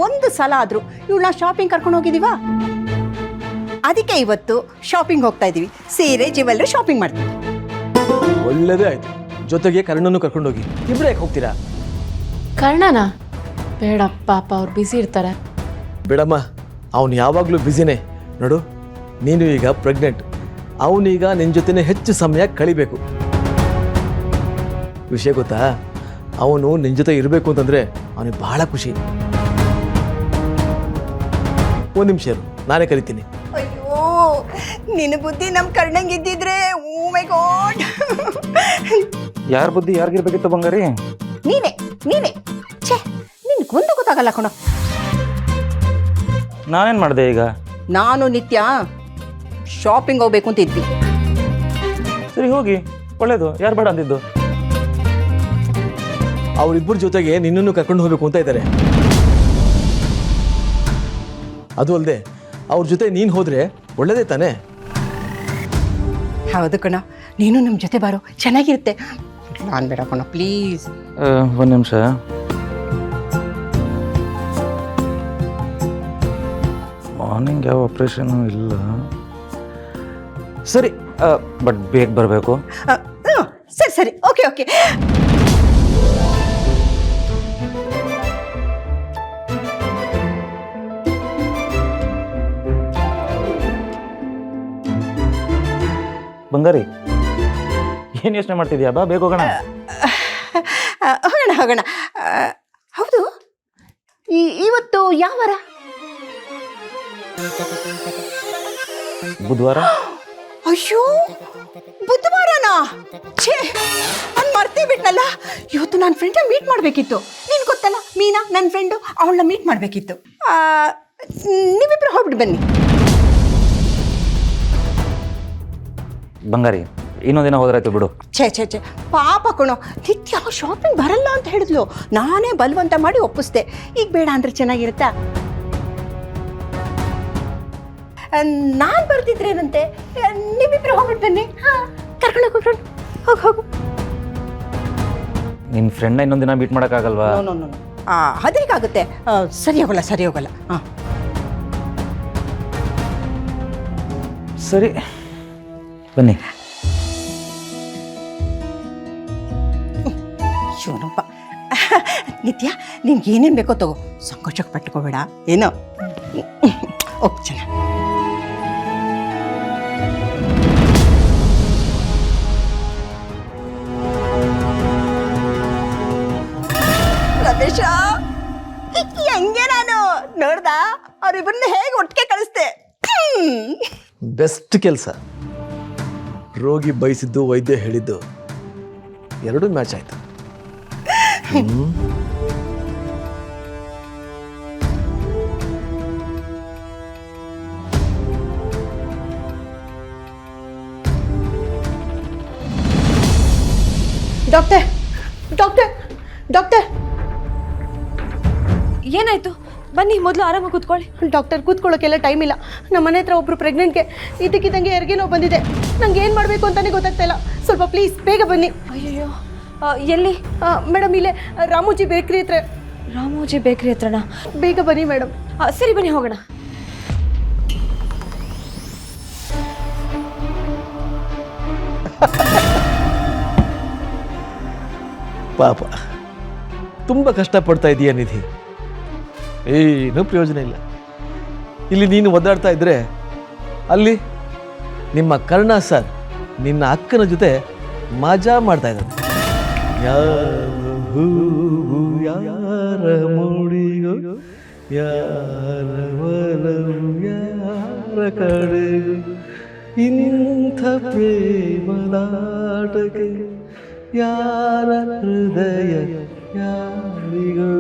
ಒಂದು ಸಲ ಆದರೂ ಇವಳನ್ನ ಶಾಪಿಂಗ್ ಕರ್ಕೊಂಡು ಹೋಗಿದ್ದೀವಾ? ಅದಕ್ಕೆ ಇವತ್ತು ಶಾಪಿಂಗ್ ಹೋಗ್ತಾ ಇದ್ದೀವಿ. ಸೀರೆ ಜ್ಯುವೆಲ್ಲರಿ ಶಾಪಿಂಗ್ ಮಾಡ್ತೀವಿ. ಒಳ್ಳೇದೇ ಆಯ್ತು. ಜೊತೆಗೆ ಕರ್ಣನ್ನು ಕರ್ಕೊಂಡೋಗಿ. ಇಬ್ಬರೇ ಯಾಕೆ ಹೋಗ್ತೀರಾ? ಕರ್ಣನ ಬೇಡ ಪಾಪ, ಅವ್ರು ಬ್ಯುಸಿ ಇರ್ತಾರೆ. ಬೇಡಮ್ಮ, ಅವನು ಯಾವಾಗಲೂ ಬ್ಯುಸಿನೇ. ನೋಡು, ನೀನು ಈಗ ಪ್ರೆಗ್ನೆಂಟ್. ಅವನೀಗ ನಿನ್ನ ಜೊತೆನೇ ಹೆಚ್ಚು ಸಮಯ ಕಳಿಬೇಕು. ವಿಷಯ ಗೊತ್ತಾ, ಅವನು ನಿನ್ನ ಜೊತೆ ಇರಬೇಕು ಅಂತಂದರೆ ಅವನಿಗೆ ಬಹಳ ಖುಷಿ. ಒಂದು ನಿಮಿಷ ಇರು, ನಾನೇ ಕರಿತೀನಿ. ಅಯ್ಯೋ, ನಿನ್ನ ಬುದ್ಧಿ ನಮ್ಮ ಕರ್ಣಂಗಿದ್ದಿದ್ರೆ, ಓ ಮೈ ಗಾಡ್. ಯಾರ ಬುದ್ಧಿ ಯಾರಿಗಿರ್ಬೇಕಿತ್ತು ಬಂಗಾರಿ? ನೀನೇ ನೀನೇ. ಛೇ, ನಿನ್ಗೊಂದು ಗೊತ್ತಾಗಲ್ಲ ಕಣೋ. ನಾನೇನು ಮಾಡಿದೆ ಈಗ? ನಾನು ನಿತ್ಯ ಶಾಪಿಂಗ್ ಹೋಗ್ಬೇಕು ಅಂತ ಇದ್ವಿ. ಸರಿ ಹೋಗಿ, ಒಳ್ಳೇದು. ಯಾರು ಬೇಡ ಅಂದಿದ್ದು? ಅವರಿಬ್ಬರ ಜೊತೆಗೆ ನಿನ್ನನ್ನು ಕರ್ಕೊಂಡು ಹೋಗ್ಬೇಕು ಅಂತ ಇದ್ದಾರೆ. ಅದು ಅಲ್ಲದೆ ಅವ್ರ ಜೊತೆ ನೀನು ಹೋದರೆ ಒಳ್ಳೇದೇ ತಾನೇ? ಹೌದು ಕಣ, ನೀನು ನಮ್ಮ ಜೊತೆ ಬಾರೋ, ಚೆನ್ನಾಗಿರುತ್ತೆ. ನಾನು ಬೇಡ ಕಣ, ಪ್ಲೀಸ್. ಒಂದು ನಿಮಿಷ. ಮಾರ್ನಿಂಗ್ ಯಾವ ಆಪ್ರೇಷನು ಇಲ್ಲ. ಸರಿ, ಬಟ್ ಬೇಗ ಬರಬೇಕು. ಸರಿ ಸರಿ, ಓಕೆ ಓಕೆ. ಬಂಗಾರಿ, ಏನು ಯೋಚನೆ ಮಾಡ್ತಿದ್ಯಾ? ಬಾ, ಬೇಗ ಹೋಗೋಣ. ಹೋಗೋಣ ಹೋಗೋಣ. ಹೌದು, ಇವತ್ತು ಯಾವ ವಾರ? ಬುಧವಾರ. ಅಯ್ಯೋ, ಬುಧವಾರನಾ? ಛೇ, ನಾನು ಮರ್ತೇ ಬಿಟ್ನಲ್ಲ. ಇವತ್ತು ನನ್ನ ಫ್ರೆಂಡ್ನ ಮೀಟ್ ಮಾಡಬೇಕಿತ್ತು. ನೀನು ಗೊತ್ತಲ್ಲ, ಮೀನಾ ನನ್ನ ಫ್ರೆಂಡು, ಅವಳನ್ನ ಮೀಟ್ ಮಾಡಬೇಕಿತ್ತು. ನೀವಿಬ್ಬರು ಹೋಗ್ಬಿಟ್ಟು ಬನ್ನಿ. ಬಂಗಾರಿ, ಇನ್ನೊಂದಿನ ಹೋದ್ರಾಯ್ತು ಬಿಡು. ಛೇ ಛೇ ಛೇ, ಪಾಪ ಕಣೋ. ನಿತ್ಯ ಶಾಪಿಂಗ್ ಬರಲ್ಲ ಅಂತ ಹೇಳಿದ್ಲು. ನಾನೇ ಬಲವಂತ ಮಾಡಿ ಒಪ್ಪಿಸ್ದೆ. ಈಗ ಬೇಡ ಅಂದ್ರೆ ಚೆನ್ನಾಗಿರುತ್ತಾ? ನಾನು ಬರ್ತಿದ್ರೇನಂತೆ. ನೀವಿಬ್ಬರು ಹೋಗ್ಬಿಟ್ಟು ಬನ್ನಿ. ಕರ್ಕೊಂಡು ಹೋಗ್ಬಿಟ್ಟು ಹೋಗಿ ಹೋಗು. ನಿನ್ನ ಫ್ರೆಂಡ್ನ ಇನ್ನೊಂದಿನ ಮೀಟ್ ಮಾಡೋಕ್ಕಾಗಲ್ವಾ? ಅದೇಗಾಗುತ್ತೆ. ಸರಿ ಹೋಗಲ್ಲ, ಸರಿ ಹೋಗಲ್ಲ. ಹಾಂ ಸರಿ, ಬನ್ನಿ. ಶಿವನಪ್ಪ, ನಿತ್ಯ ನಿನ್ಗೆ ಏನೇನು ಬೇಕೋ ತಗೋ, ಸಂಕೋಚಕ್ಕೆ ಪಟ್ಕೋಬೇಡ. ಏನೋ ಓಕೆ, ಚೆನ್ನಾಗಿ. ರಮೇಶ, ಹೆಂಗೆ ನಾನು ನೋಡ್ದ ಅವ್ರಿಬ್ಬರನ್ನ ಹೇಗೆ ಒಟ್ಟಿಗೆ ಕಳಿಸ್ದೆ. ಬೆಸ್ಟ್ ಕೆಲಸ. ರೋಗಿ ಬಯಸಿದ್ದು, ವೈದ್ಯ ಹೇಳಿದ್ದು ಎರಡೂ ಮ್ಯಾಚ್ ಆಯ್ತು. ಡಾಕ್ಟರ್ ಡಾಕ್ಟರ್ ಡಾಕ್ಟರ್, ಏನಾಯ್ತು? ಬನ್ನಿ, ಮೊದಲು ಆರಾಮಾಗಿ ಕೂತ್ಕೊಳ್ಳಿ. ಡಾಕ್ಟರ್, ಕೂತ್ಕೊಳ್ಳೋಕ್ಕೆಲ್ಲ ಟೈಮ್ ಇಲ್ಲ. ನಮ್ಮ ಮನೆ ಹತ್ರ ಒಬ್ಬರು ಪ್ರೆಗ್ನೆಂಟ್ಗೆ ಇದಕ್ಕಿದ್ದಂಗೆ ಹೆರಿಗೆ ನೋವು ಬಂದಿದೆ. ನಂಗೆ ಏನು ಮಾಡಬೇಕು ಅಂತಲೇ ಗೊತ್ತಾಗ್ತಾ ಇಲ್ಲ. ಸ್ವಲ್ಪ ಪ್ಲೀಸ್ ಬೇಗ ಬನ್ನಿ. ಅಯ್ಯಯ್ಯೋ, ಎಲ್ಲಿ? ಮೇಡಮ್, ಇಲ್ಲೇ ರಾಮೋಜಿ ಬೇಕ್ರಿ ಹತ್ರ. ರಾಮೋಜಿ ಬೇಕ್ರಿ ಹತ್ರನಾ? ಬೇಗ ಬನ್ನಿ ಮೇಡಮ್. ಸರಿ, ಬನ್ನಿ ಹೋಗೋಣ. ಪಾಪ, ತುಂಬ ಕಷ್ಟಪಡ್ತಾ ಇದೀಯ ನಿಧಿ. ಏನೂ ಪ್ರಯೋಜನ ಇಲ್ಲ. ಇಲ್ಲಿ ನೀನು ಒದ್ದಾಡ್ತಾ ಇದ್ರೆ ಅಲ್ಲಿ ನಿಮ್ಮ ಕರ್ಣ ಸರ್ ನಿನ್ನ ಅಕ್ಕನ ಜೊತೆ ಮಜಾ ಮಾಡ್ತಾ ಇದ್ದಾನೆ. ಯಾವ ಹೂವು ಯಾರ ಮುಡಿಯೋ, ಯಾರ ಒಲವು ಯಾರ ಕಡೆಯೋ, ಇಂಥ ಪ್ರೇಮದಾಟಕ್ಕೆ ಯಾರ ಹೃದಯ ಯಾರಿಗೋ.